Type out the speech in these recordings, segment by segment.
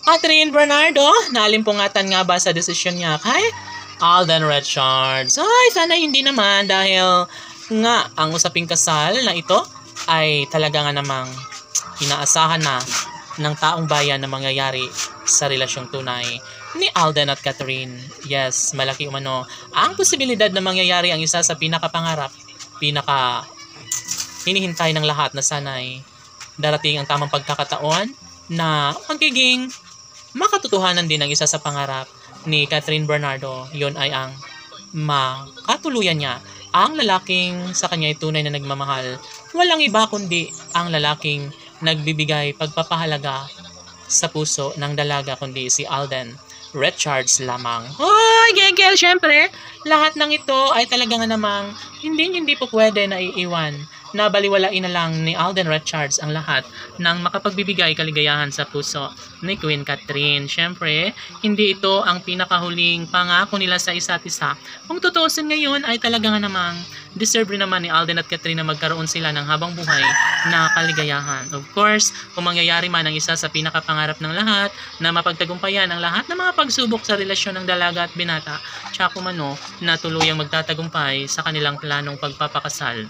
Catherine Bernardo, naalimpungatan nga ba sa desisyon niya kay Alden Richards? Ay, sana hindi naman dahil nga ang usaping kasal na ito ay talaga nga namang inaasahan na ng taong bayan na mangyayari sa relasyong tunay ni Alden at Catherine. Yes, malaki umano ang posibilidad na mangyayari ang isa sa pinakapangarap, pinaka hinihintay ng lahat na sana'y darating ang tamang pagkakataon na magiging makatotohanan din ang isa sa pangarap ni Catherine Bernardo. Yun ay ang makatuluyan niya ang lalaking sa kanya ay tunay na nagmamahal. Walang iba kundi ang lalaking nagbibigay pagpapahalaga sa puso ng dalaga kundi si Alden Richards lamang. Hoy, Gegel, syempre, lahat ng ito ay talaga nga namang hindi po pwede na iiwan. Nabaliwalain na lang ni Alden Richards ang lahat ng makapagbibigay kaligayahan sa puso ni Queen Catherine. Syempre, hindi ito ang pinakahuling pangako nila sa isa't isa. Kung tutuusin ngayon ay talaga nga namang deserve rin naman ni Alden at Catherine na magkaroon sila ng habang buhay na kaligayahan. Of course, kung mangyayari man ang isa sa pinakapangarap ng lahat na mapagtagumpayan ang lahat ng mga pagsubok sa relasyon ng dalaga at binata, tsaka kumano na tuluyang magtatagumpay sa kanilang planong pagpapakasal.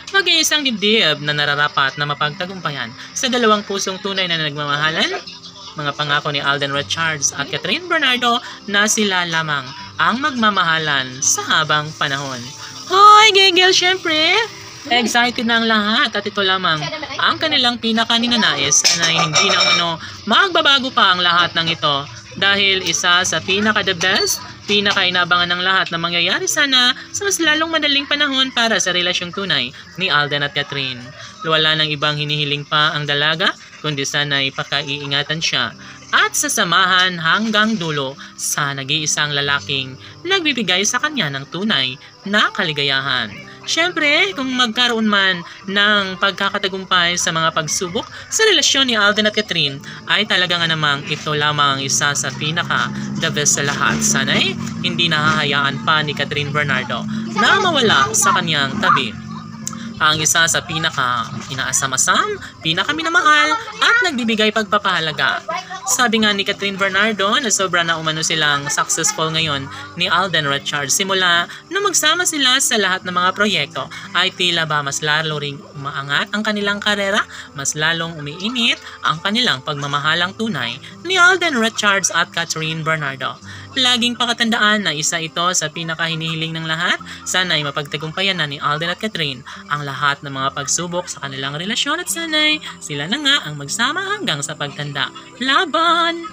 Mag-iisang dibdib na nararapat na mapagtagumpayan sa dalawang pusong tunay na nagmamahalan. Mga pangako ni Alden Richards at Catherine Bernardo na sila lamang ang magmamahalan sa habang panahon. Hoy, Gegel, syempre! Excited na ang lahat at ito lamang ang kanilang pinakaninanais na hindi na magbabago pa ang lahat ng ito dahil isa sa pinaka-the best, pinaka-inabangan ng lahat na mangyayari sana sa mas lalong madaling panahon para sa relasyong tunay ni Alden at Catherine. Wala nang ibang hinihiling pa ang dalaga, kundi sana ipakaiingatan siya at sasamahan hanggang dulo sa nag-iisang lalaking nagbibigay sa kanya ng tunay na kaligayahan. Syempre, kung magkaroon man ng pagkakatagumpay sa mga pagsubok sa relasyon ni Alden at Catherine, ay talaga nga namang ito lamang ang isa sa pinaka-the best sa lahat. Sana'y hindi nahahayaan pa ni Catherine Bernardo na mawala sa kanyang tabi ang isa sa pinaka-inaasam-asam, pinaka-minamahal at nagbibigay pagpapahalaga. Sabi nga ni Catherine Bernardo na sobra na umano silang successful ngayon ni Alden Richards. Simula na magsama sila sa lahat ng mga proyekto ay tila ba mas lalo ring umaangat ang kanilang karera, mas lalong umiinit ang kanilang pagmamahalang tunay ni Alden Richards at Catherine Bernardo. Laging pakatandaan na isa ito sa pinakahinihiling ng lahat. Sana'y mapagtagumpayan na ni Alden at Catherine ang lahat ng mga pagsubok sa kanilang relasyon at sana'y sila na nga ang magsama hanggang sa pagtanda. Laban!